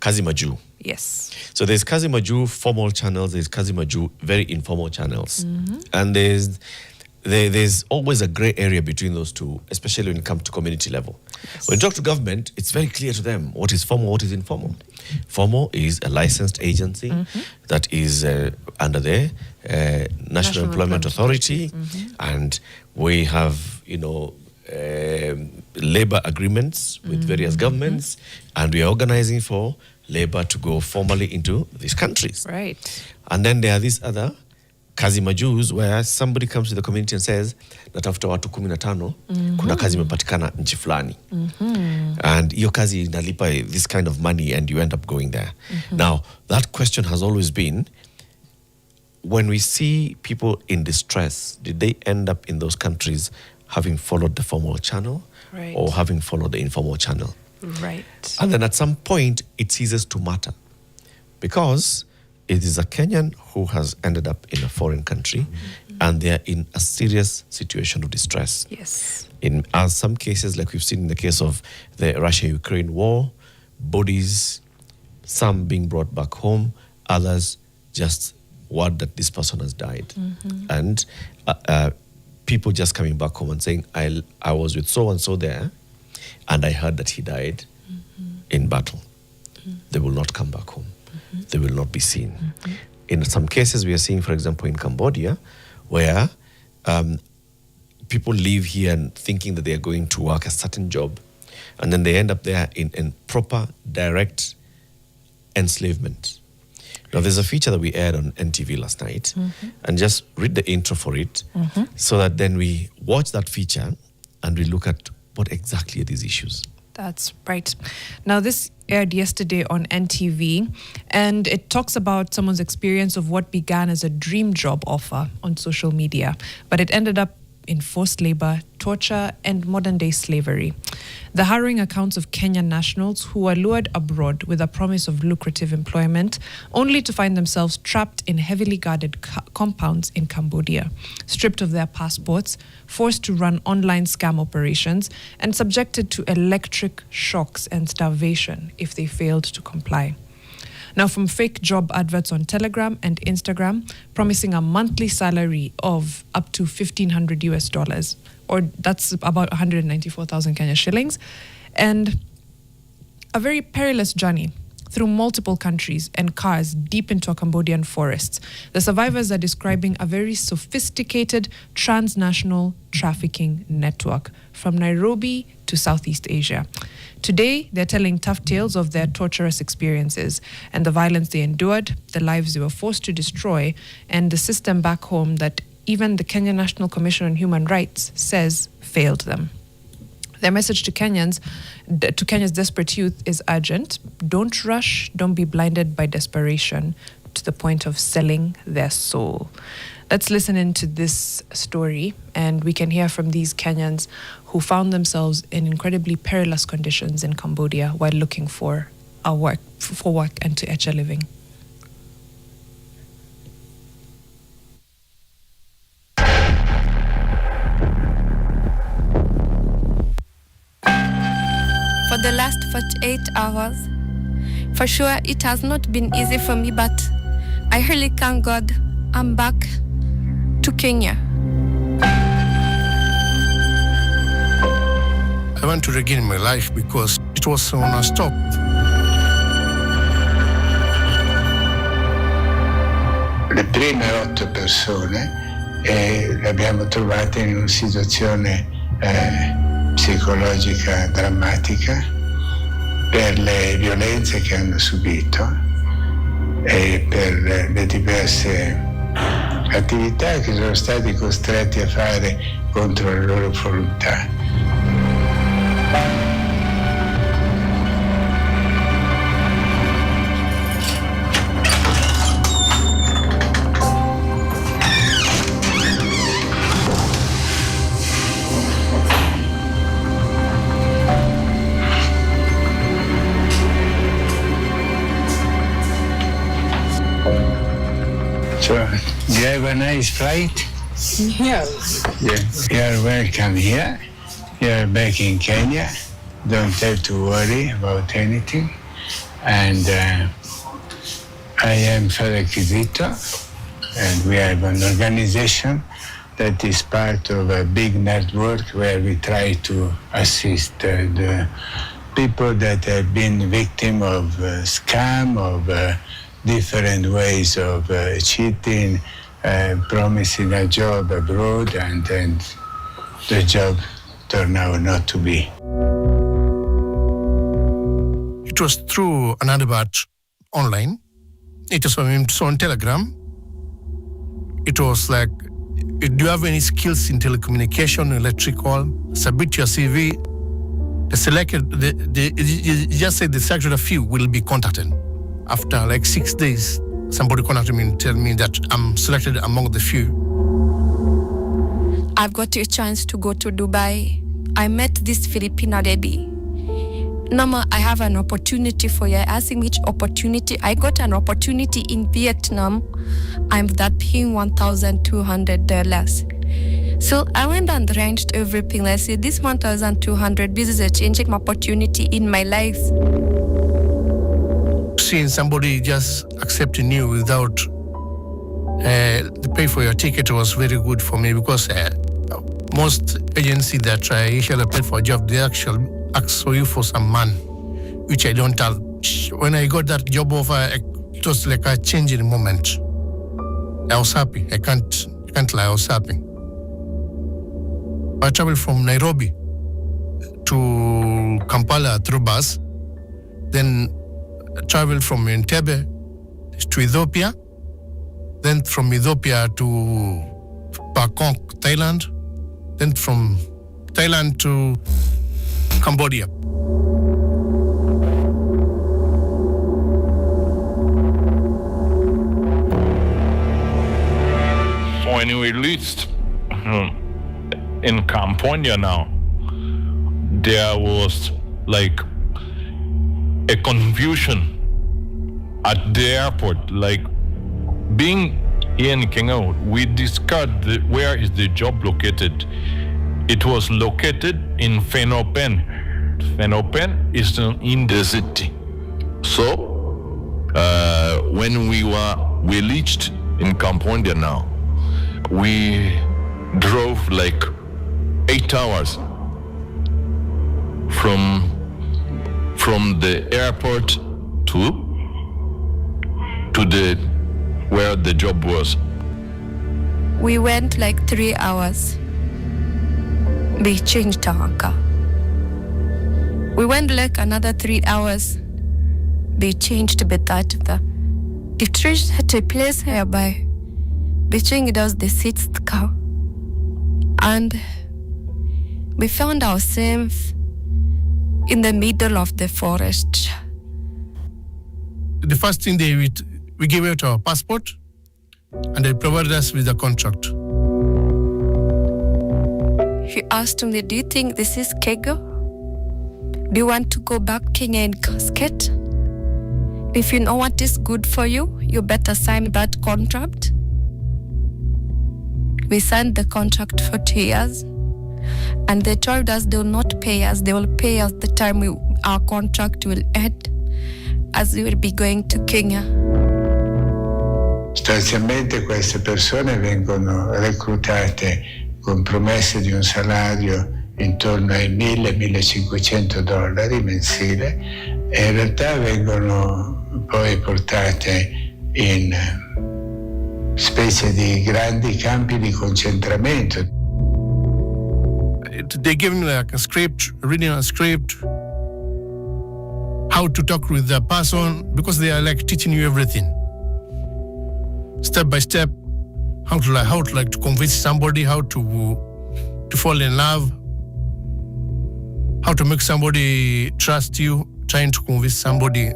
Kazi Maju. Yes. So there's Kazi Maju formal channels, there's Kazi Maju very informal channels. And there's always a gray area between those two, especially when it comes to community level. Yes. When you talk to government, it's very clear to them what is formal, what is informal. Formal is a licensed agency that is under the National Employment Authority, and we have, labor agreements with various governments, and we are organizing for labor to go formally into these countries. Right. And then there are these other Kazi Majus where somebody comes to the community and says, natafuta watu 15, kuna kazi imepatikana nchi fulani. And your kazi inalipa this kind of money, and you end up going there. Now, that question has always been, when we see people in distress, did they end up in those countries having followed the formal channel or having followed the informal channel? Right. And then at some point, it ceases to matter, because it is a Kenyan who has ended up in a foreign country and they are in a serious situation of distress. Yes. In some cases, like we've seen in the case of the Russia-Ukraine war, bodies, some being brought back home, others just word that this person has died. And people just coming back home and saying, I was with so-and-so there, and I heard that he died in battle. They will not come back home. They will not be seen. In some cases, we are seeing, for example, in Cambodia, where people live here and thinking that they are going to work a certain job, and then they end up there in proper, direct enslavement. Now, there's a feature that we aired on NTV last night, and just read the intro for it, so that then we watch that feature and we look at what exactly are these issues. That's right. Now, this aired yesterday on NTV, and it talks about someone's experience of what began as a dream job offer on social media, but it ended up in forced labor, torture, and modern-day slavery. The harrowing accounts of Kenyan nationals who were lured abroad with a promise of lucrative employment, only to find themselves trapped in heavily guarded compounds in Cambodia, stripped of their passports, forced to run online scam operations, and subjected to electric shocks and starvation if they failed to comply. Now, from fake job adverts on Telegram and Instagram, promising a monthly salary of up to $1,500, or that's about 194,000 Kenya shillings, and a very perilous journey through multiple countries and cars deep into a Cambodian forests. The survivors are describing a very sophisticated transnational trafficking network from Nairobi to Southeast Asia. Today, they're telling tough tales of their torturous experiences and the violence they endured, the lives they were forced to destroy, and the system back home that even the Kenya National Commission on Human Rights says failed them. Their message to Kenyans, to Kenya's desperate youth, is urgent. Don't rush, don't be blinded by desperation to the point of selling their soul. Let's listen into this story, and we can hear from these Kenyans who found themselves in incredibly perilous conditions in Cambodia while looking for work and to etch a living. For the last 48 hours, for sure it has not been easy for me, but I really thank God I'm back to Kenya. I want to regain my life because it was on a stop. Le prime 8 persone le abbiamo trovate in una situazione psicologica drammatica per le violenze che hanno subito e per le diverse attività che sono stati costretti a fare contro la loro volontà. So, do you have a nice flight? Yes. Yeah. You are welcome here. You are back in Kenya. Don't have to worry about anything. And I am Father Kizito, and we have an organization that is part of a big network where we try to assist the people that have been victim of scam, of different ways of cheating, promising a job abroad, and then the job turned out not to be. It was through an advert online. It was on Telegram. It was like, do you have any skills in telecommunication, electrical? Submit your CV. They just said the selected a few will be contacted. After like 6 days, somebody contacted me and tell me that I'm selected among the few. I've got a chance to go to Dubai. I met this Filipino lady. Nama, I have an opportunity for you. Asking which opportunity. I got an opportunity in Vietnam. I'm that paying $1,200. So I went and arranged everything. I said, this 1,200, this is a changing opportunity in my life. Seeing somebody just accepting you without the pay for your ticket was very good for me, because most agencies that usually apply for a job, they actually ask for you for some money, which I don't have. When I got that job offer, it was like a changing moment. I was happy. I can't lie, I was happy. I traveled from Nairobi to Kampala through bus, then traveled from Entebbe to Ethiopia, then from Ethiopia to Bangkok, Thailand, then from Thailand to Cambodia. When we reached in Cambodia now, there was like a confusion at the airport. Like, being here in Kenya, we discovered where is the job located. It was located in Phnom Penh. Phnom Penh is in the city. So when we reached in Cambodia now, we drove like 8 hours from the airport to the where the job was. We went like 3 hours. They changed our car. We went like another 3 hours. They changed Betata. It reached at a place whereby they changed us the 6th car. And we found ourselves in the middle of the forest. The first thing we gave out our passport, and they provided us with a contract. He asked me, do you think this is Kego? Do you want to go back Kenya in casket? If you know what is good for you, you better sign that contract. We signed the contract for 2 years, and they told us they will not pay us. They will pay us the time our contract will end, as we will be going to Kenya. Sostanzialmente queste persone vengono reclutate con promesse di un salario intorno ai $1.000-1.500 mensile, e in realtà vengono poi portate in specie di grandi campi di concentramento. They give me like a script, reading a script, how to talk with the person, because they are like teaching you everything, step by step, how to convince somebody, how to fall in love, how to make somebody trust you, trying to convince somebody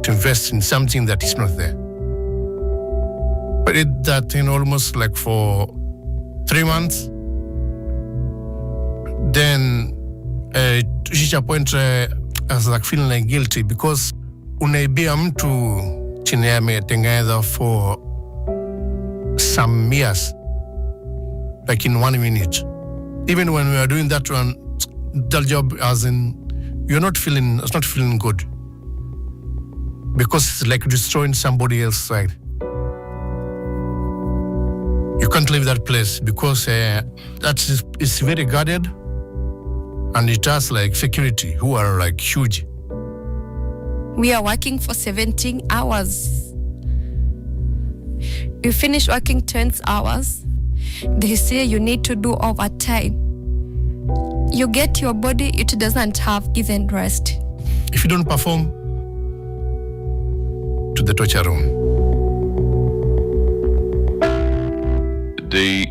to invest in something that is not there. I did that thing almost like for 3 months. Then to reach a point I was like feeling like guilty, because unaibia mtu chini ametengeneza for some years, like in 1 minute. Even when we were doing that one, that job, as in, it's not feeling good. because it's like destroying somebody else's side. You can't leave that place because it's very guarded, and it has like security who are like huge. We are working for 17 hours. You finish working 20 hours. They say you need to do overtime. You get your body, it doesn't have even rest. If you don't perform, to the torture room. They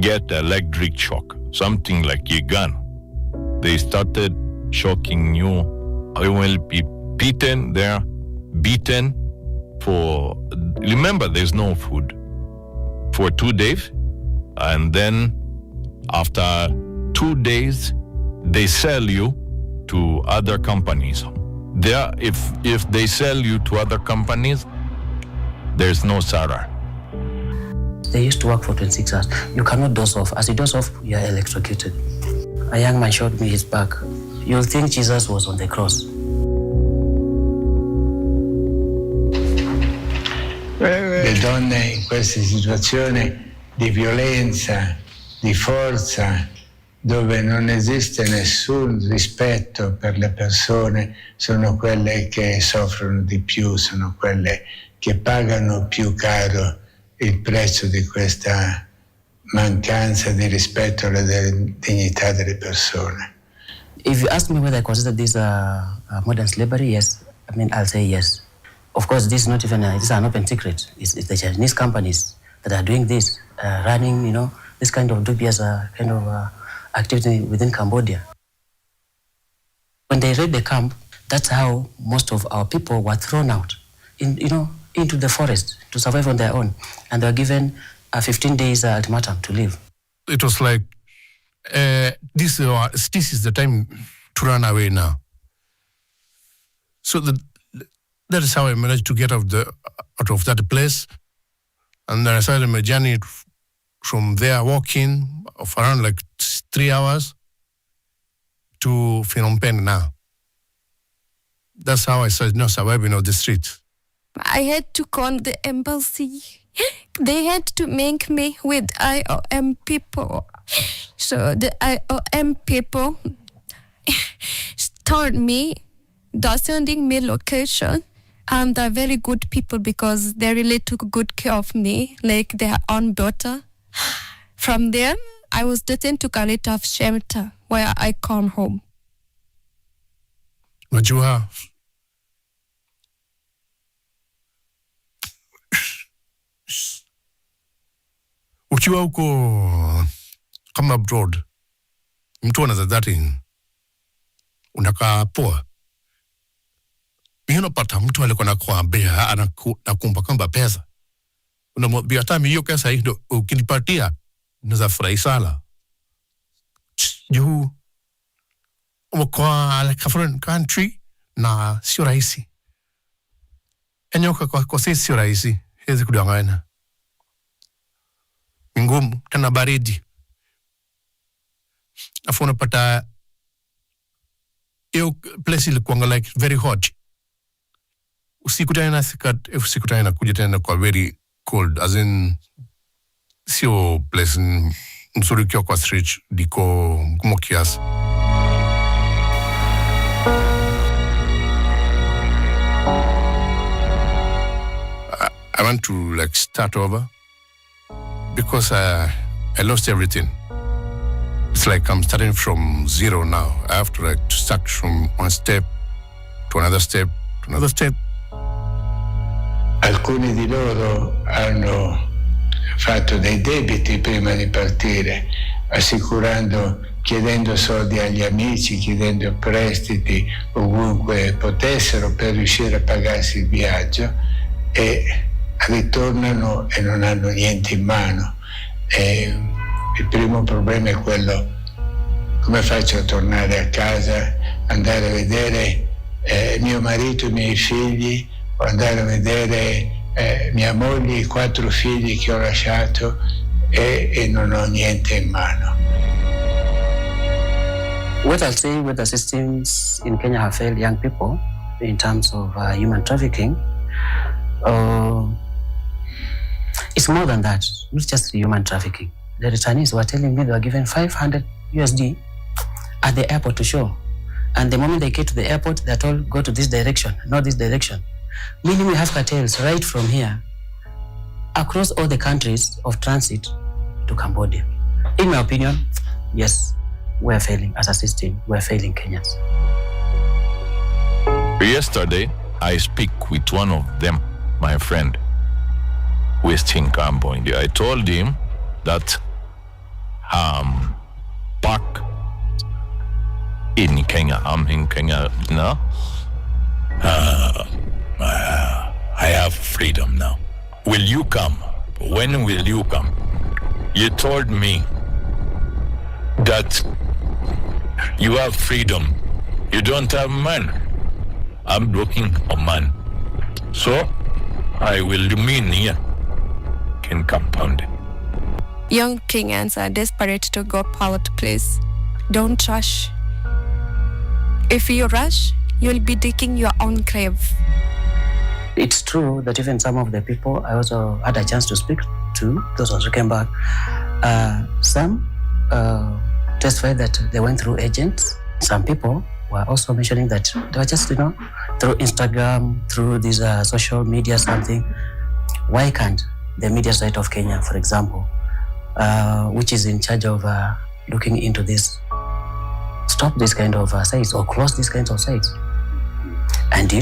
get electric shock, something like a gun. They started shocking you. I will be beaten there, beaten for, remember there's no food, for 2 days. And then after 2 days, they sell you to other companies. There, if they sell you to other companies, there's no salary. They used to work for 26 hours. You cannot doze off. As you doze off, you are electrocuted. A young man showed me his back. You'll think Jesus was on the cross. Le donne in queste situazioni di violenza, di forza, dove non esiste nessun rispetto per le persone, sono quelle che soffrono di più, sono quelle che pagano più caro il prezzo di questa mancanza di rispetto alla dignità delle persone. If you ask me whether I consider this modern slavery, yes. I mean, I'll say yes. Of course, this is not even this is an open secret. It's the Chinese companies that are doing this, running, this kind of dubious activity within Cambodia. When they raid the camp, that's how most of our people were thrown out, into the forest to survive on their own, and they were given a 15 days ultimatum to leave. It was like, this is the time to run away now. So that is how I managed to get out of that place, and then I started my journey from there, walking of around like 3 hours to Phnom Penh now. That's how I started surviving on the streets. I had to call the embassy. They had to link me with IOM people. So the IOM people told me they're sending me location, and they're very good people because they really took good care of me, like their own daughter. From there, I was detained to Kalitav shelter, where I come home. Najua, ukiwa huko kama abroad, mtu anazadhati unakaa poa. Mimi napata mtu alikuwa anakuambia anakumba kwamba pesa. Unamwambia hata hiyo pesa hiyo ukinipatia naweza furahi sana. Juu kwa like a foreign country na sio rahisi. Enyoka kwa sio rahisi. Hizi kudanganya. Ngumu tena baridi. Afu unapata hiyo place ilikuwa like very hot. Usiku tena kuja tena kwa very cold, as in sio place mzuri kwa street diko ngumu kiasi. I want to like start over because I lost everything. It's like I'm starting from zero now. I have to like start from one step to another step to another step. Alcuni di loro hanno fatto dei debiti prima di partire, chiedendo soldi agli amici, chiedendo prestiti ovunque potessero per riuscire a pagarsi il viaggio, e ritornano e non hanno niente in mano. E il primo problema è quello: come faccio a tornare a casa, andare a vedere mio marito e i miei figli, o andare a vedere mia moglie, i 4 figli che ho lasciato, e non ho niente in mano. What I'll say with the systems in Kenya have failed young people in terms of human trafficking, it's more than that, not just human trafficking. The returnees were telling me they were given 500 USD at the airport to show. And the moment they get to the airport, they're told, go to this direction, not this direction. Meaning we have cartels right from here across all the countries of transit to Cambodia. In my opinion, yes, we're failing as a system. We're failing Kenyans. Yesterday, I speak with one of them, my friend, who is in Cambodia. I told him that back in Kenya, I'm in Kenya now. I have freedom now. Will you come? When will you come? You told me that you have freedom. You don't have man. I'm looking for man. So I will remain here in compound. Young Kenyans are desperate to go out, please. Don't rush. If you rush, you'll be digging your own grave. It's true that even some of the people I also had a chance to speak to, those who came back, some testified that they went through agents. Some people were also mentioning that they were just, through Instagram, through these social media, something. Why can't the media site of Kenya, for example, which is in charge of looking into this, stop this kind of sites or close these kinds of sites? And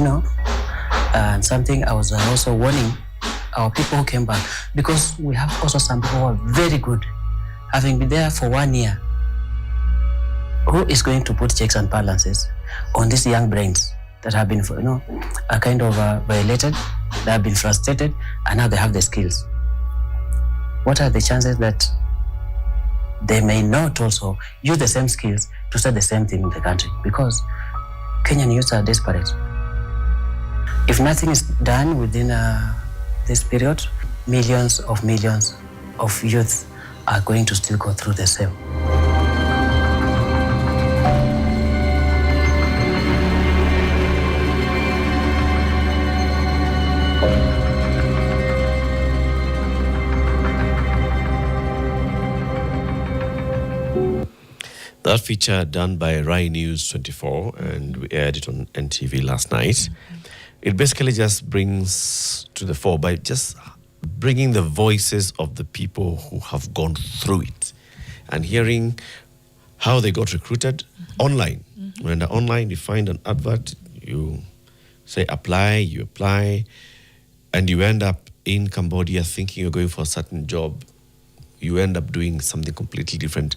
and something I was also warning our people who came back, because we have also some people who are very good, having been there for 1 year. Who is going to put checks and balances on these young brains that have been, kind of violated, that have been frustrated, and now they have the skills? What are the chances that they may not also use the same skills to start the same thing in the country? Because Kenyan youths are desperate. If nothing is done within this period, millions of youth are going to still go through the same. That feature done by Rai News 24, and we aired it on NTV last night. It basically just brings to the fore by just bringing the voices of the people who have gone through it and hearing how they got recruited online. When they're online, you find an advert, you say apply, you apply, and you end up in Cambodia thinking you're going for a certain job. You end up doing something completely different,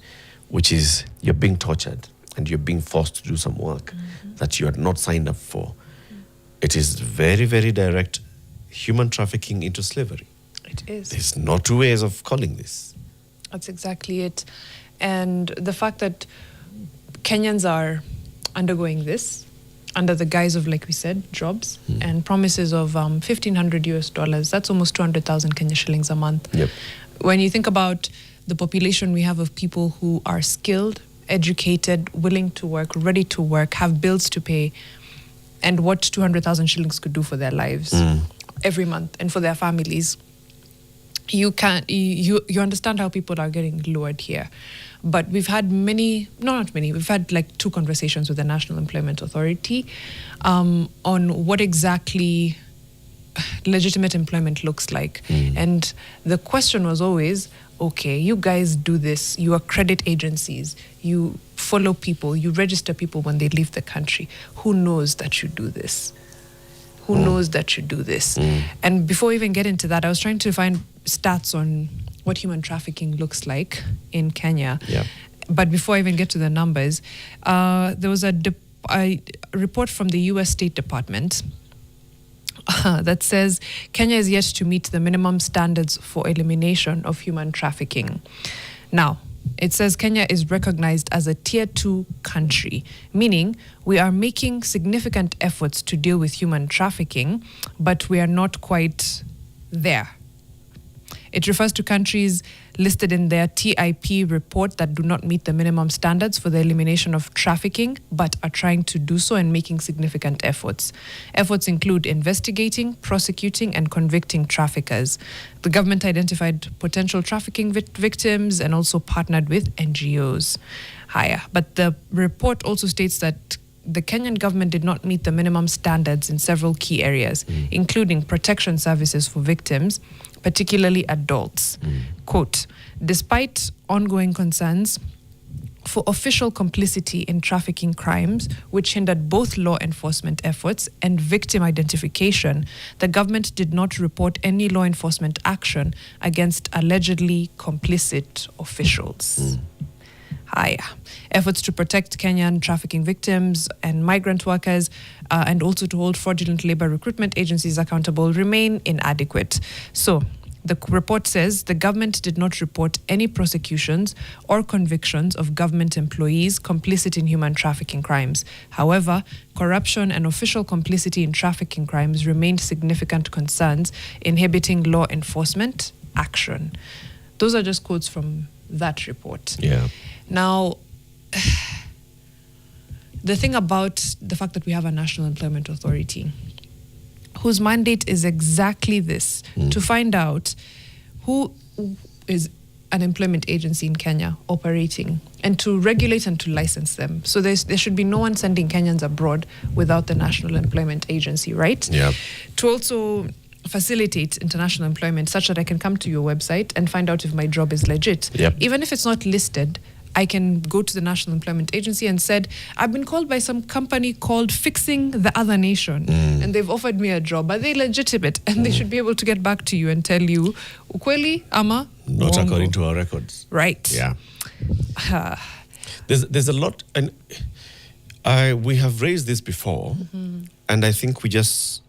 which is you're being tortured and you're being forced to do some work that you had not signed up for. It is very, very direct human trafficking into slavery. It is. There's no two ways of calling this. That's exactly it. And the fact that Kenyans are undergoing this under the guise of, like we said, jobs and promises of $1,500 that's almost 200,000 Kenya shillings a month. Yep. When you think about the population we have of people who are skilled, educated, willing to work, ready to work, have bills to pay, and what 200,000 shillings could do for their lives every month and for their families, you understand how people are getting lured here. But we've had we've had like 2 conversations with the National Employment Authority on what exactly legitimate employment looks like. And the question was always, okay, you guys do this, you accredit agencies, you follow people, you register people when they leave the country. Who knows that you do this? Who knows that you do this? And before we even get into that, I was trying to find stats on what human trafficking looks like in Kenya. Yeah. But before I even get to the numbers, there was a report from the US State Department that says Kenya is yet to meet the minimum standards for elimination of human trafficking. Now, it says Kenya is recognized as a tier 2 country, meaning we are making significant efforts to deal with human trafficking, but we are not quite there. It refers to countries listed in their TIP report that do not meet the minimum standards for the elimination of trafficking, but are trying to do so and making significant efforts. Efforts include investigating, prosecuting, and convicting traffickers. The government identified potential trafficking victims and also partnered with NGOs. Higher. But the report also states that the Kenyan government did not meet the minimum standards in several key areas, including protection services for victims, particularly adults. Quote, despite ongoing concerns for official complicity in trafficking crimes, which hindered both law enforcement efforts and victim identification, the government did not report any law enforcement action against allegedly complicit officials. Higher. Efforts to protect Kenyan trafficking victims and migrant workers and also to hold fraudulent labor recruitment agencies accountable remain inadequate. So, the report says the government did not report any prosecutions or convictions of government employees complicit in human trafficking crimes. However, corruption and official complicity in trafficking crimes remained significant concerns inhibiting law enforcement action. Those are just quotes from that report. Yeah. Now, the thing about the fact that we have a National Employment Authority, whose mandate is exactly this, to find out who is an employment agency in Kenya operating and to regulate and to license them. So there should be no one sending Kenyans abroad without the National Employment Agency, right? Yeah. To also facilitate international employment such that I can come to your website and find out if my job is legit. Yep. Even if it's not listed, I can go to the National Employment Agency and said, I've been called by some company called Fixing the Other Nation, and they've offered me a job. Are they legitimate? And they should be able to get back to you and tell you, ukweli ama Not uongo. according to our records. Right. Yeah. There's a lot, and we have raised this before, and I think we just,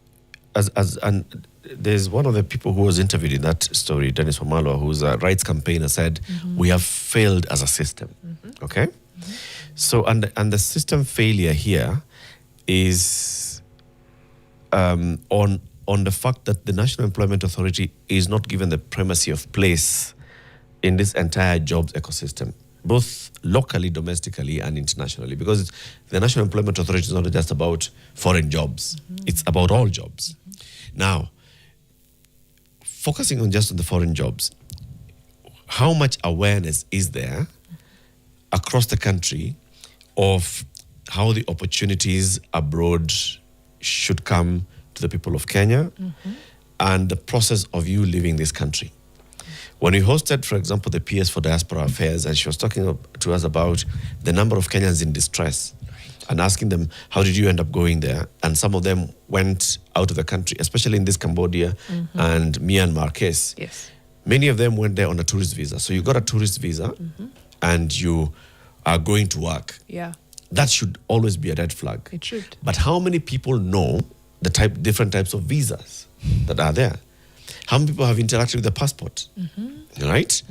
and there's one of the people who was interviewed in that story, Dennis Wamalwa, who's a rights campaigner, said, we have failed as a system. Okay? So, and the system failure here is on the fact that the National Employment Authority is not given the primacy of place in this entire jobs ecosystem, both locally, domestically, and internationally, because the National Employment Authority is not just about foreign jobs. It's about all jobs. Now, focusing on just on the foreign jobs, how much awareness is there across the country of how the opportunities abroad should come to the people of Kenya and the process of you leaving this country? When we hosted, for example, the PS for Diaspora Affairs, and she was talking to us about the number of Kenyans in distress and asking them, how did you end up going there? And some of them went out of the country, especially in this Cambodia and Myanmar case. Yes. Many of them went there on a tourist visa. So you got a tourist visa and you are going to work. Yeah. That should always be a red flag. It should. But how many people know the different types of visas that are there? How many people have interacted with the passport? Right?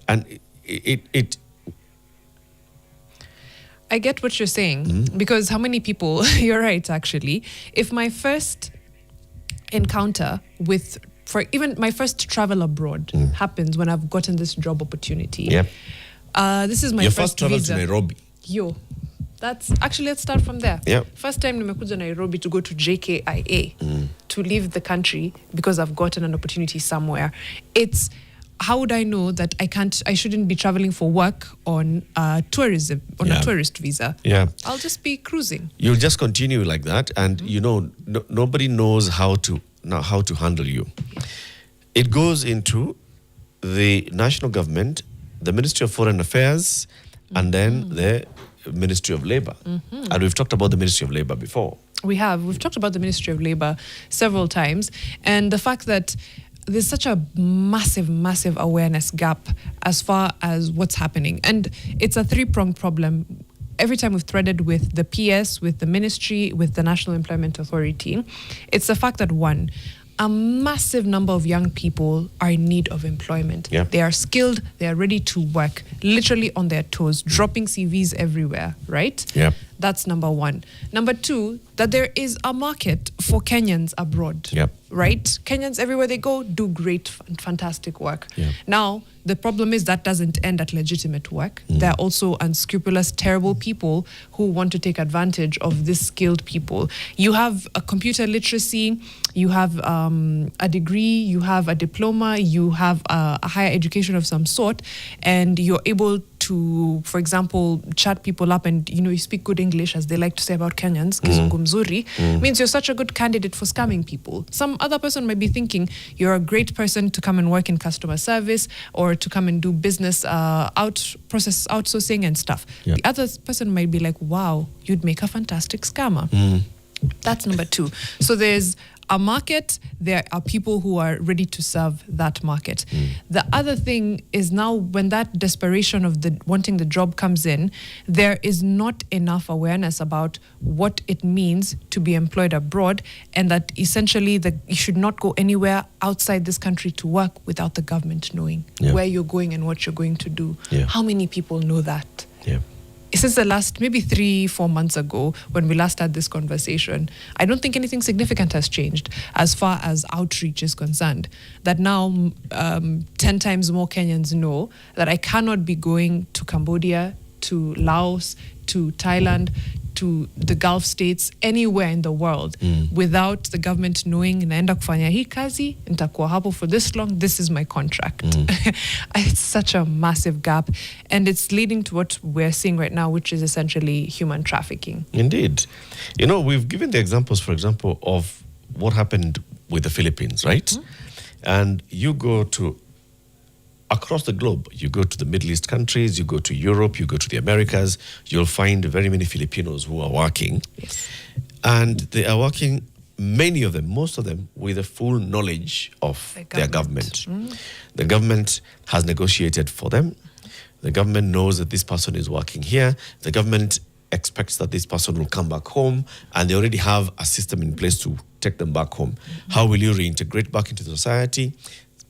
And it I get what you're saying, because how many people, you're right, actually. If my first encounter with, for even my first travel abroad happens when I've gotten this job opportunity. Yep. This is my Your first first travel visa. to Nairobi. Yo, that's actually, let's start from there. Yep. First time nimekuja Nairobi to go to JKIA to leave the country because I've gotten an opportunity somewhere. It's, how would I know that I shouldn't be traveling for work on tourism, on a tourist visa? Yeah. I'll just be cruising. You'll just continue like that, and nobody knows how to handle you. It goes into the national government, the Ministry of Foreign Affairs, and then the Ministry of Labor. And we've talked about the Ministry of Labor before. We've talked about the Ministry of Labor several times, and the fact that there's such a massive awareness gap as far as what's happening. And it's a three-pronged problem. Every time we've threaded with the PS, with the ministry, with the National Employment Authority, it's the fact that, one, a massive number of young people are in need of employment. Yeah. They are skilled, they are ready to work, literally on their toes, dropping CVs everywhere, right? Yeah. That's number one. Number two, that there is a market for Kenyans abroad. Yep. Right? Kenyans everywhere they go do great, fantastic work. Yep. Now, the problem is that doesn't end at legitimate work. There are also unscrupulous, terrible people who want to take advantage of these skilled people. You have a computer literacy, you have a degree, you have a diploma, you have a higher education of some sort, and you're able to, for example, chat people up and, you speak good English, as they like to say about Kenyans, kizungu mzuri, means you're such a good candidate for scamming people. Some other person might be thinking you're a great person to come and work in customer service or to come and do business process outsourcing and stuff. Yeah. The other person might be like, wow, you'd make a fantastic scammer. That's number two. So there's a market, there are people who are ready to serve that market. The other thing is now when that desperation of wanting the job comes in, there is not enough awareness about what it means to be employed abroad, and that essentially you should not go anywhere outside this country to work without the government knowing where you're going and what you're going to do. Yeah. How many people know that? Yeah. Since the last maybe 3-4 months ago when we last had this conversation, I don't think anything significant has changed as far as outreach is concerned. That now 10 times more Kenyans know that I cannot be going to Cambodia, to Laos, to Thailand, to the Gulf states, anywhere in the world without the government knowing naenda kufanya hii kazi, nitakuwa hapo for this long, this is my contract. It's such a massive gap, and it's leading to what we're seeing right now, which is essentially human trafficking. Indeed. We've given the examples, for example, of what happened with the Philippines, right? And you go to across the globe, you go to the Middle East countries, you go to Europe, you go to the Americas, you'll find very many Filipinos who are working. Yes. And they are working, many of them, most of them, with a full knowledge of their government. The government has negotiated for them. The government knows that this person is working here. The government expects that this person will come back home, and they already have a system in place to take them back home. How will you reintegrate back into the society?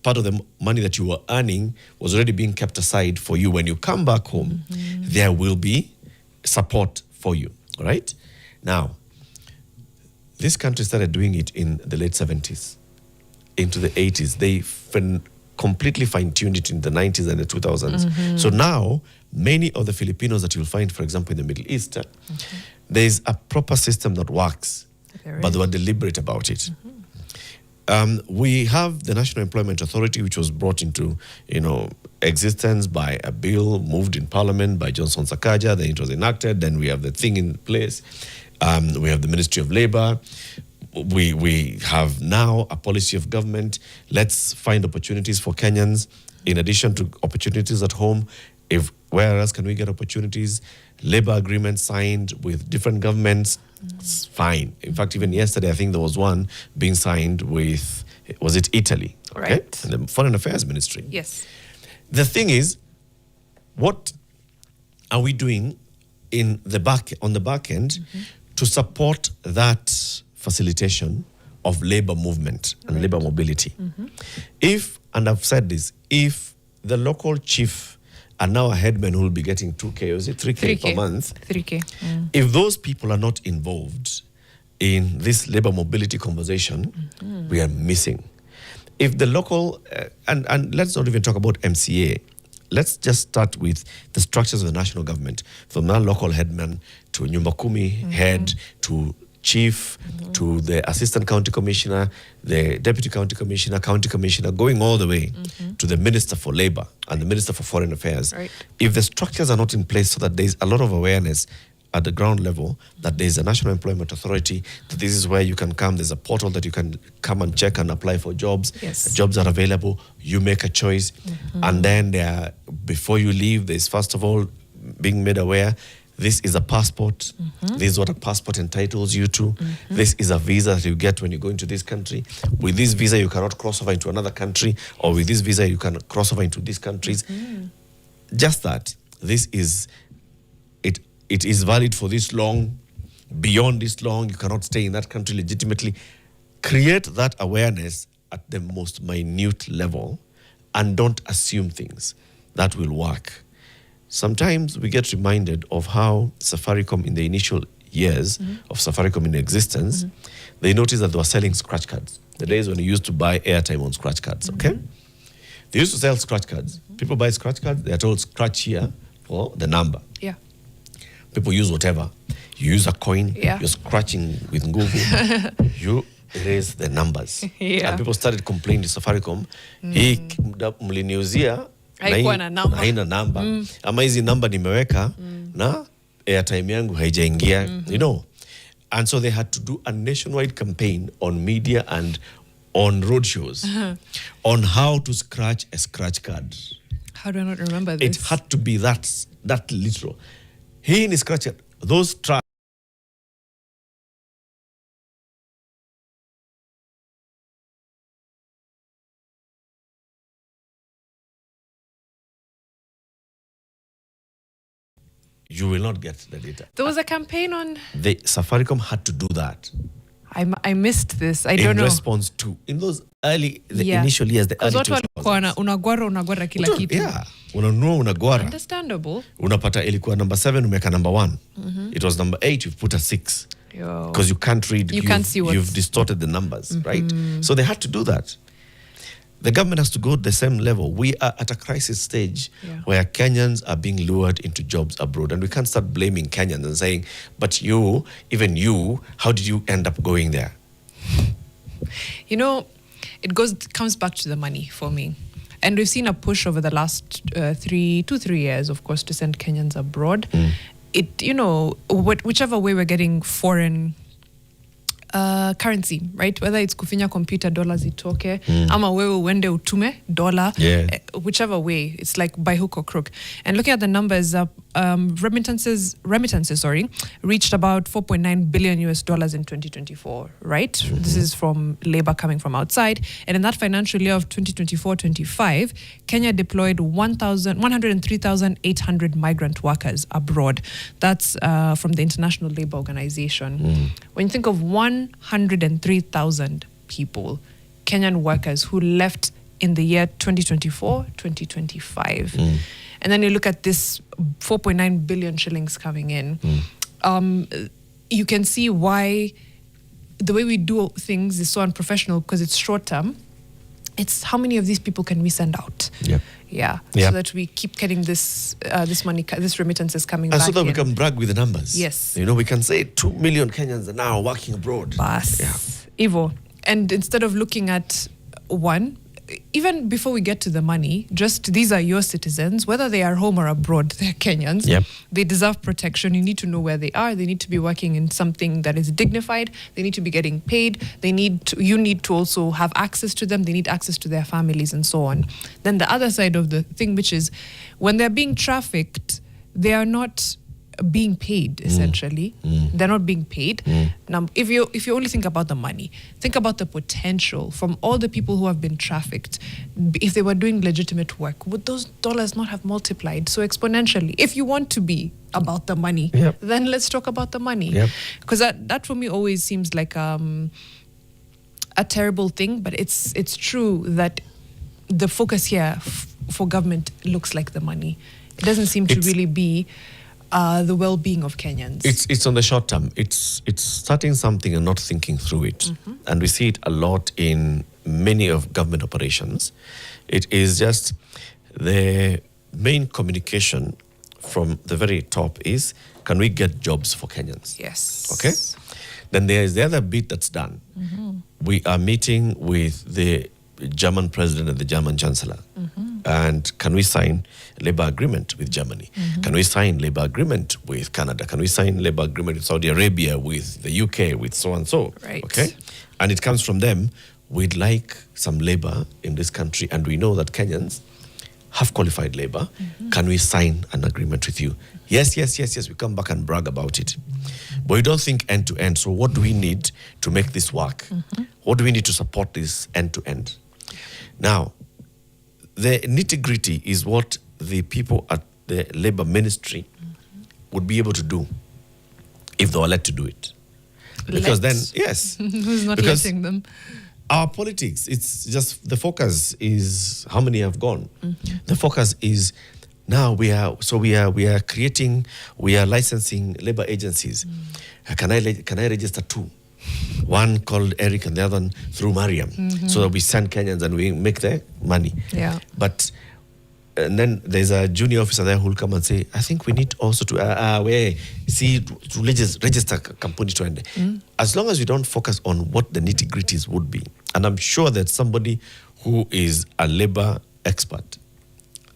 Part of the money that you were earning was already being kept aside for you. When you come back home, there will be support for you, all right? Now, this country started doing it in the late 70s, into the 80s. They completely fine-tuned it in the 90s and the 2000s. So now, many of the Filipinos that you'll find, for example, in the Middle East, there's a proper system that works, but they were deliberate about it. We have the National Employment Authority, which was brought into, existence by a bill moved in Parliament by Johnson Sakaja. Then it was enacted. Then we have the thing in place. We have the Ministry of Labour. We have now a policy of government. Let's find opportunities for Kenyans in addition to opportunities at home. Where else can we get opportunities? Labour agreements signed with different governments. It's fine. In fact, even yesterday, I think there was one being signed with, was it Italy? Right. Okay? And the Foreign Affairs Ministry. Yes. The thing is, what are we doing on the back end to support that facilitation of labor movement and labor mobility? If, and I've said this, if the local chief and now a headman who will be getting 2K, or is it 3K per month? 3K. If those people are not involved in this labor mobility conversation, we are missing. If the local, and let's not even talk about MCA, let's just start with the structures of the national government, from that local headman to Nyumba Kumi head to chief to the assistant county commissioner, the deputy county commissioner, going all the way to the minister for labor and the minister for foreign affairs. Right. If the structures are not in place so that there's a lot of awareness at the ground level that there's a National Employment Authority, that this is where you can come, there's a portal that you can come and check and apply for jobs. Yes. Jobs are available, you make a choice, and then before you leave, there's first of all being made aware this is a passport. This is what a passport entitles you to. This is a visa that you get when you go into this country. With this visa, you cannot cross over into another country, or with this visa, you can cross over into these countries. Just that. This is, it is valid for this long. Beyond this long, you cannot stay in that country legitimately. Create that awareness at the most minute level and don't assume things. That will work. Sometimes we get reminded of how Safaricom in the initial years of Safaricom in existence, they noticed that they were selling scratch cards. The days when you used to buy airtime on scratch cards, okay? They used to sell scratch cards. People buy scratch cards, they are told scratch here for the number. Yeah. People use whatever. You use a coin, you're scratching with nguvu, you erase the numbers. And people started complaining to Safaricom, hii mliniuzia haina namba. Ama hizi namba nimeweka na airtime yangu haijaingia, you know. And so they had to do a nationwide campaign on media and on roadshows on how to scratch a scratch card. How do I not remember this? It had to be that literal. Hii ni scratch card. Those you will not get the data. There was a campaign on... The Safaricom had to do that. I missed this. I don't know. In response to, in those early, initial years, the early 2000s. Unagwara kila kitu. Yeah. Unanunua unagwara. Understandable. Unapata ilikuwa number 7, umeka number 1. It was number 8, you've put a 6. Because you can't read. You can't see what's... You've distorted the numbers, right? So they had to do that. The government has to go to the same level. We are at a crisis stage where Kenyans are being lured into jobs abroad. And we can't start blaming Kenyans and saying, but you, even you, how did you end up going there? You know, it comes back to the money for me. And we've seen a push over the last 3 years, of course, to send Kenyans abroad. It, you know, whichever way we're getting foreign currency, right? Whether it's kufinya computer dollars itoke, ama wewe uende utume dollar, whichever way, it's like by hook or crook. And looking at the numbers, remittances, reached about $4.9 billion in 2024, right? This is from labor coming from outside. And in that financial year of 2024-25, Kenya deployed 103,800 migrant workers abroad. That's from the International Labour Organization. When you think of 103,000 people, Kenyan workers who left in the year 2024-2025. And then you look at this 4.9 billion shillings coming in. You can see why the way we do things is so unprofessional, because it's short term. It's how many of these people can we send out? So that we keep getting this money, this remittances coming back. And so that we can brag with the numbers. Yes. You know, we can say 2 million Kenyans are now working abroad. Ivo. And instead of looking at one, even before we get to the money, just these are your citizens, whether they are home or abroad, they're Kenyans. They deserve protection. You need to know where they are. They need to be working in something that is dignified. They need to be getting paid. You need to also have access to them. They need access to their families and so on. Then the other side of the thing, which is when they're being trafficked, they are not being paid, essentially. They're not being paid. Now, if you only think about the money, think about the potential from all the people who have been trafficked. If they were doing legitimate work, would those dollars not have multiplied so exponentially? If you want to be about the money, then let's talk about the money. Because that for me always seems like a terrible thing, but it's true that the focus here for government looks like the money. It doesn't seem to really be the well-being of Kenyans. It's on the short term. It's starting something and not thinking through it. And we see it a lot in many of government operations. It is just the main communication from the very top is, can we get jobs for Kenyans? Yes. Okay? Then there is the other bit that's done. We are meeting with the German president and the German chancellor. And can we sign a labor agreement with Germany? Can we sign labor agreement with Canada? Can we sign labor agreement with Saudi Arabia, with the UK, with so and so? Right. Okay? And it comes from them. We'd like some labor in this country, and we know that Kenyans have qualified labor. Can we sign an agreement with you? Yes. We come back and brag about it. But we don't think end to end. So what do we need to make this work? What do we need to support this end to end? Now, the nitty-gritty is what the people at the labor ministry would be able to do if they were let to do it. Because then, yes. Who's not letting them? Our politics, it's just the focus is how many have gone. The focus is Now we are licensing labor agencies. Can I register 2? One called Eric and the other one through Mariam, so that we send Kenyans and we make the money. Yeah. But and then there's a junior officer there who will come and say, I think we need also to register company to end. As long as we don't focus on what the nitty-gritties would be, and I'm sure that somebody who is a labor expert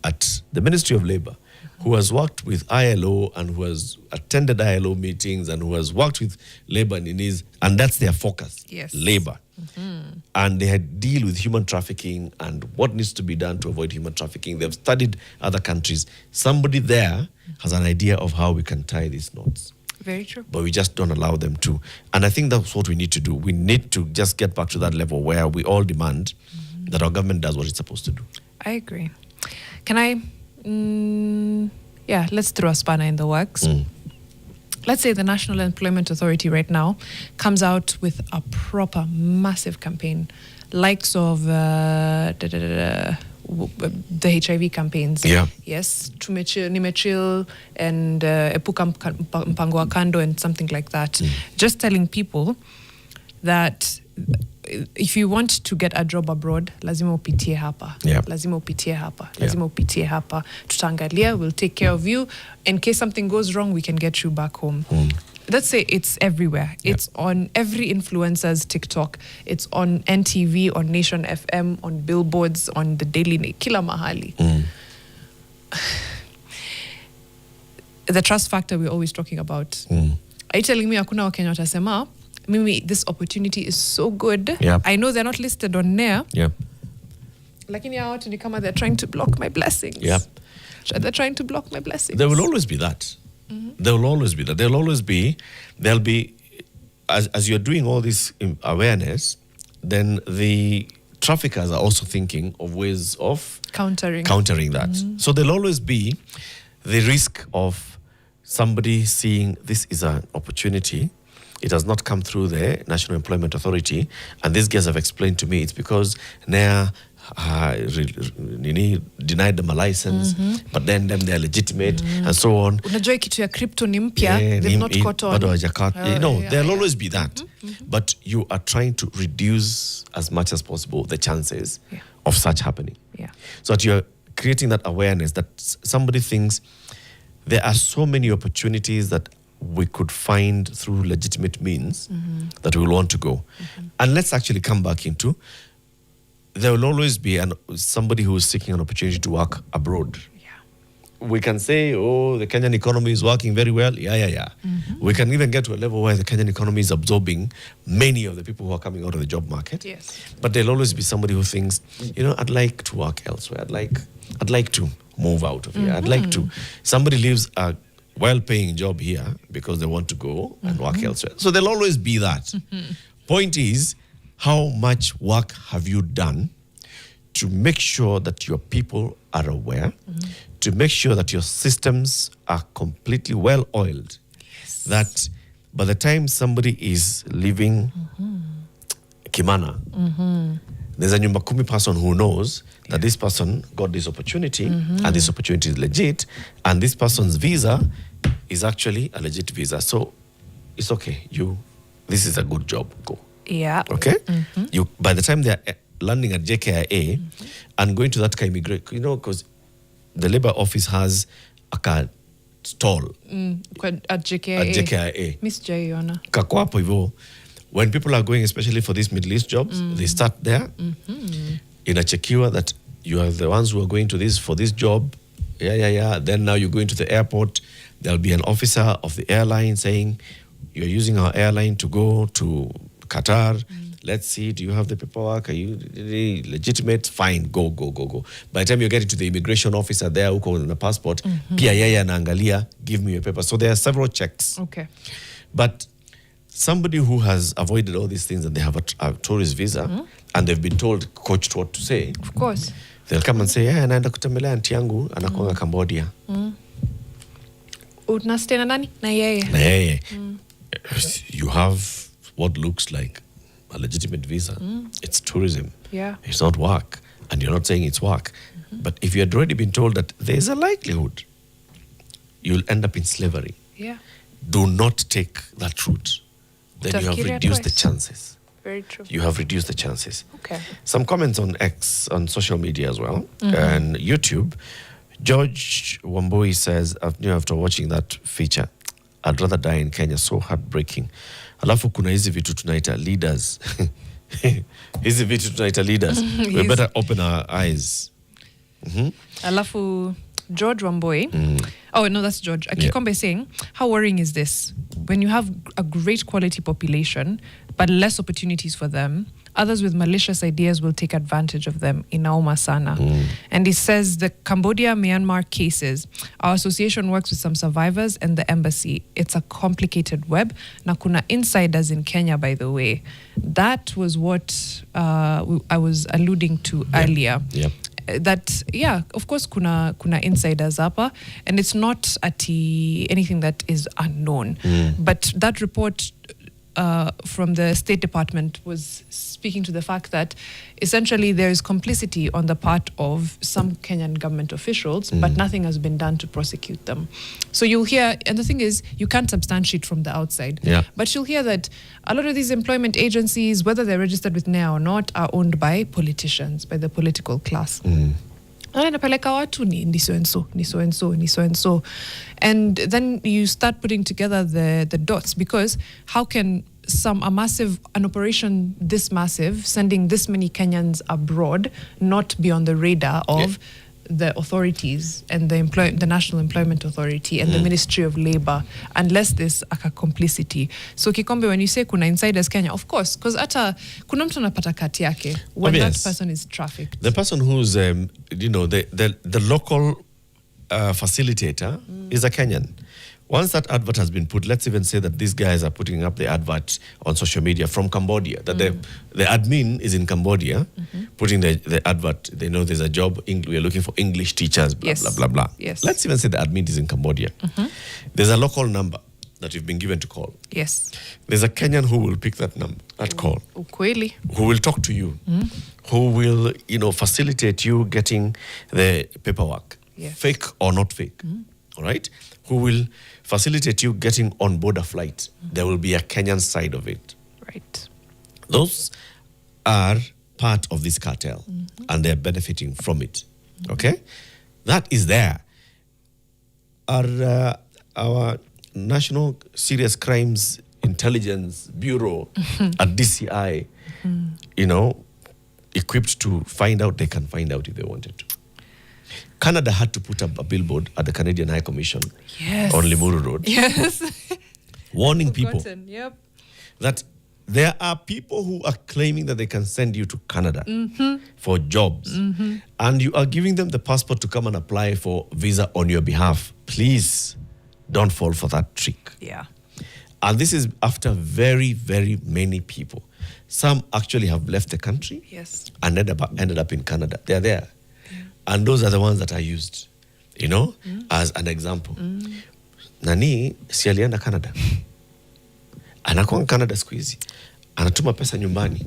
at the Ministry of Labor, who has worked with ILO and who has attended ILO meetings and who has worked with labor and that's their focus, yes. labor. And they had deal with human trafficking and what needs to be done to avoid human trafficking. They've studied other countries. Somebody there has an idea of how we can tie these knots. Very true. But we just don't allow them to. And I think that's what we need to do. We need to just get back to that level where we all demand that our government does what it's supposed to do. I agree. Can I... let's throw a spanner in the works. Let's say the National Employment Authority right now comes out with a proper massive campaign, likes of the HIV campaigns. Yeah. Yes, Nimechill and Epuka Mpango wa Kando and something like that. Just telling people that if you want to get a job abroad, lazima upitie hapa. Yeah. Lazima upitie hapa. Lazima upitie hapa. Tutaangalia, we'll take care of you. In case something goes wrong, we can get you back home. Let's say it's everywhere. Yeah. It's on every influencer's TikTok. It's on NTV, on Nation FM, on billboards, on the Daily Kila mahali. The trust factor we're always talking about. Are you telling me hakuna Wakenya watasema, Mimi, this opportunity is so good. Yep. I know they're not listed on NEA. Yep. Lakini hao watu ni kama they're trying to block my blessings. Yep. They're trying to block my blessings. There will always be that. There will always be that. There'll be, as you're doing all this awareness, then the traffickers are also thinking of ways of countering that. So there'll always be the risk of somebody seeing this is an opportunity. It has not come through the National Employment Authority. And these guys have explained to me it's because NEA denied them a license, but then they're legitimate and so on. Unajua kitu ya crypto ni mpya, they've not caught on. There'll always be that. But you are trying to reduce as much as possible the chances of such happening. Yeah. So that you're creating that awareness that somebody thinks there are so many opportunities that we could find through legitimate means that we will want to go. And let's actually come back into, there will always be somebody who is seeking an opportunity to work abroad. Yeah. We can say, the Kenyan economy is working very well. Yeah. We can even get to a level where the Kenyan economy is absorbing many of the people who are coming out of the job market. Yes. But there'll always be somebody who thinks, I'd like to work elsewhere. I'd like to move out of here. I'd like to. Somebody leaves a well-paying job here because they want to go and work elsewhere. So there'll always be that. Point is, how much work have you done to make sure that your people are aware, to make sure that your systems are completely well-oiled, that by the time somebody is leaving Kimana, there's a Nyumba Kumi person who knows that this person got this opportunity and this opportunity is legit and this person's visa is actually a legit visa. So it's okay. This is a good job. Go. Yeah. Okay? By the time they're landing at JKIA and going to that immigration, because the labor office has a car stall at JKIA. Miss Jayona. Kakwapo hivyo. When people are going, especially for these Middle East jobs, they start there. Inachekiwa that you are the ones who are going to for this job. Yeah. Then now you go into the airport. There'll be an officer of the airline saying, you're using our airline to go to Qatar. Let's see, do you have the paperwork? Are you legitimate? Fine, go. By the time you get into the immigration officer there who calls on a passport, pia yeye anaangalia, give me your paper. So there are several checks. Okay. But somebody who has avoided all these things and they have a tourist visa and they've been coached what to say. Of course. They'll come and say, naenda kutembelea aunti yangu anakuanga Cambodia. Unastay na nani? Na yeye. You have what looks like a legitimate visa. It's tourism. Yeah. It's not work. And you're not saying it's work. But if you had already been told that there's a likelihood you'll end up in slavery, Yeah. do not take that route. Then you have Utafikiria reduced the twice. chances. Very true. You have reduced the chances. Okay. Some comments on X, on social media as well, and YouTube. George Wambui says, after watching that feature, I'd rather die in Kenya, so heartbreaking. Alafu kuna hizi vitu tunaita leaders. Hizi vitu tunaita leaders. We better open our eyes. Alafu George Wamboi. Oh, no, that's George. Akikombe saying, how worrying is this? When you have a great quality population, but less opportunities for them, others with malicious ideas will take advantage of them. Inauma sana. And he says the Cambodia, Myanmar cases, our association works with some survivors and the embassy. It's a complicated web. Na kuna insiders in Kenya, by the way. That was what I was alluding to earlier. Yep. That of course kuna insiders hapa, and it's not anything that is unknown, but that report from the State Department was speaking to the fact that essentially there is complicity on the part of some Kenyan government officials, but nothing has been done to prosecute them. So you'll hear, and the thing is, you can't substantiate from the outside, but you'll hear that a lot of these employment agencies, whether they're registered with NEA or not, are owned by politicians, by the political class. Anapeleka watu ni so and so, ni so and so, ni so and so. And then you start putting together the dots, because how can an operation this massive, sending this many Kenyans abroad, not be on the radar of the authorities and the National Employment Authority and the Ministry of Labor, unless there's a complicity. So Kikombe, when you say kuna insiders Kenya, of course, because ata kuna mtu anapata kati yake when that person is trafficked. The person who's the local facilitator is a Kenyan. Once that advert has been put, let's even say that these guys are putting up the advert on social media from Cambodia, that the admin is in Cambodia, putting the advert. They know there's a job, we are looking for English teachers, blah, blah, blah, blah. Yes. Let's even say the admin is in Cambodia. There's a local number that you've been given to call. Yes. There's a Kenyan who will pick that number, that call. Ukweli. Who will talk to you, who will, facilitate you getting the paperwork, fake or not fake, all right? Who will facilitate you getting on board a flight. There will be a Kenyan side of it. Right. Those are part of this cartel, and they're benefiting from it. Okay? That is there. Our National Serious Crimes Intelligence Bureau at DCI, equipped to find out, they can find out if they wanted to. Canada had to put up a billboard at the Canadian High Commission on Limuru Road. Yes. Warning people Yep. that there are people who are claiming that they can send you to Canada for jobs. And you are giving them the passport to come and apply for visa on your behalf. Please don't fall for that trick. Yeah. And this is after very, very many people. Some actually have left the country and ended up in Canada. They're there. And those are the ones that are used, as an example. Nani si alienda Canada. Anakuwa Canada siku hizi. Anatuma pesa nyumbani.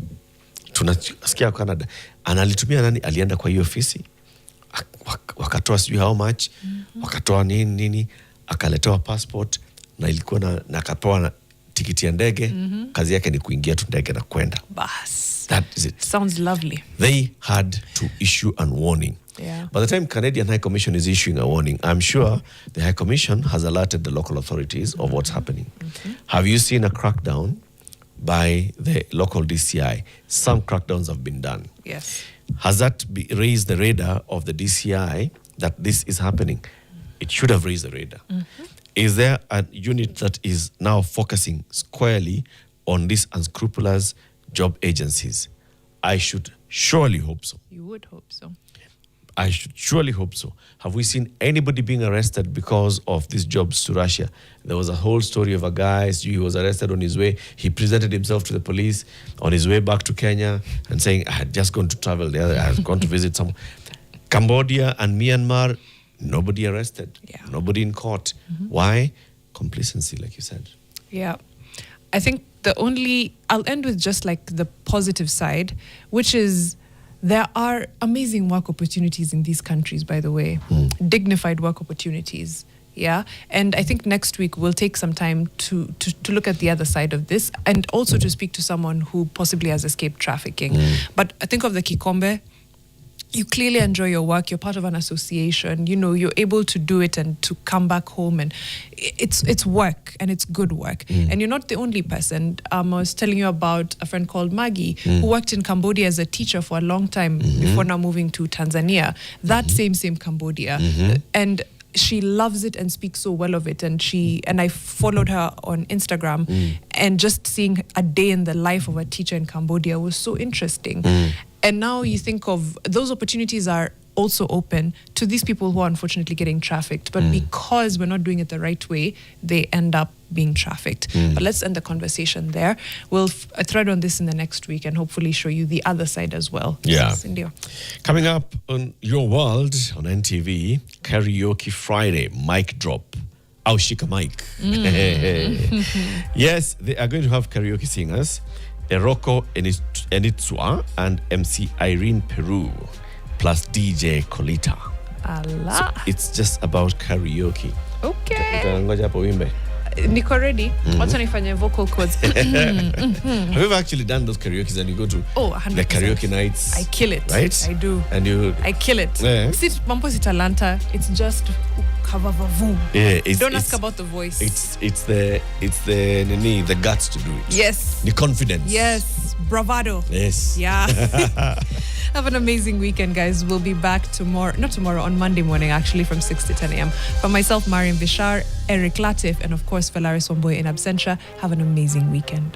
Tunasikia Canada. Analitumia nani? Alienda kwa hiyo ofisi. Wakatoa sijui how much. Wakatoa nini. Akaletewa passport. Na ilikuwa na akapewa na tikiti ya ndege. Kazi yake ni kuingia tu ndege na kwenda. Bas. That is it. Sounds lovely. They had to issue a warning. Yeah. By the time Canadian High Commission is issuing a warning, I'm sure the High Commission has alerted the local authorities of what's happening. Have you seen a crackdown by the local DCI? Some crackdowns have been done. Yes. Has that raised the radar of the DCI that this is happening? It should have raised the radar. Is there a unit that is now focusing squarely on these unscrupulous job agencies? I should surely hope so. You would hope so. I should surely hope so. Have we seen anybody being arrested because of these jobs to Russia? There was a whole story of a guy, he was arrested on his way. He presented himself to the police on his way back to Kenya and saying, I had just gone to travel there. I had gone to visit some. Cambodia and Myanmar, nobody arrested. Nobody in court. Why? Complacency, like you said. Yeah. I think I'll end with just like the positive side, which is There are amazing work opportunities in these countries, by the way, dignified work opportunities. Yeah. And I think next week we'll take some time to look at the other side of this and also to speak to someone who possibly has escaped trafficking. But I think of the Kikombe. You clearly enjoy your work. You're part of an association. You know, you're able to do it and to come back home, and it's work, and it's good work. And you're not the only person. I was telling you about a friend called Maggie who worked in Cambodia as a teacher for a long time before now moving to Tanzania. That same Cambodia, and she loves it and speaks so well of it. And I followed her on Instagram, and just seeing a day in the life of a teacher in Cambodia was so interesting. And now you think of those opportunities are also open to these people who are unfortunately getting trafficked. But because we're not doing it the right way, they end up being trafficked. But let's end the conversation there. We'll thread on this in the next week and hopefully show you the other side as well. Yeah. Cindy. Coming up on Your World on NTV, Karaoke Friday, mic drop. Aushika Mike. Yes, they are going to have karaoke singers, Eroko Enitsua and MC Irene Peru, plus DJ Kolita. Allah. So it's just about karaoke. Okay. Utangoja hapo wimbe. Niko ready. Wacha nifanye vocal cords. Have you ever actually done those karaoke and you go to 100%. the karaoke nights? I kill it. Right? I do. And I kill it. Yeah. Sit mambo si talanta. It's just kavavavum. Yeah, Don't ask about the voice. It's the guts to do it. Yes. The confidence. Yes. Bravado. Yes. Yeah. Have an amazing weekend, guys. We'll be back on Monday morning, actually, from 6 to 10 a.m. For myself, Mariam Vishar, Eric Latif, and of course, Velaris Wamboy in absentia. Have an amazing weekend.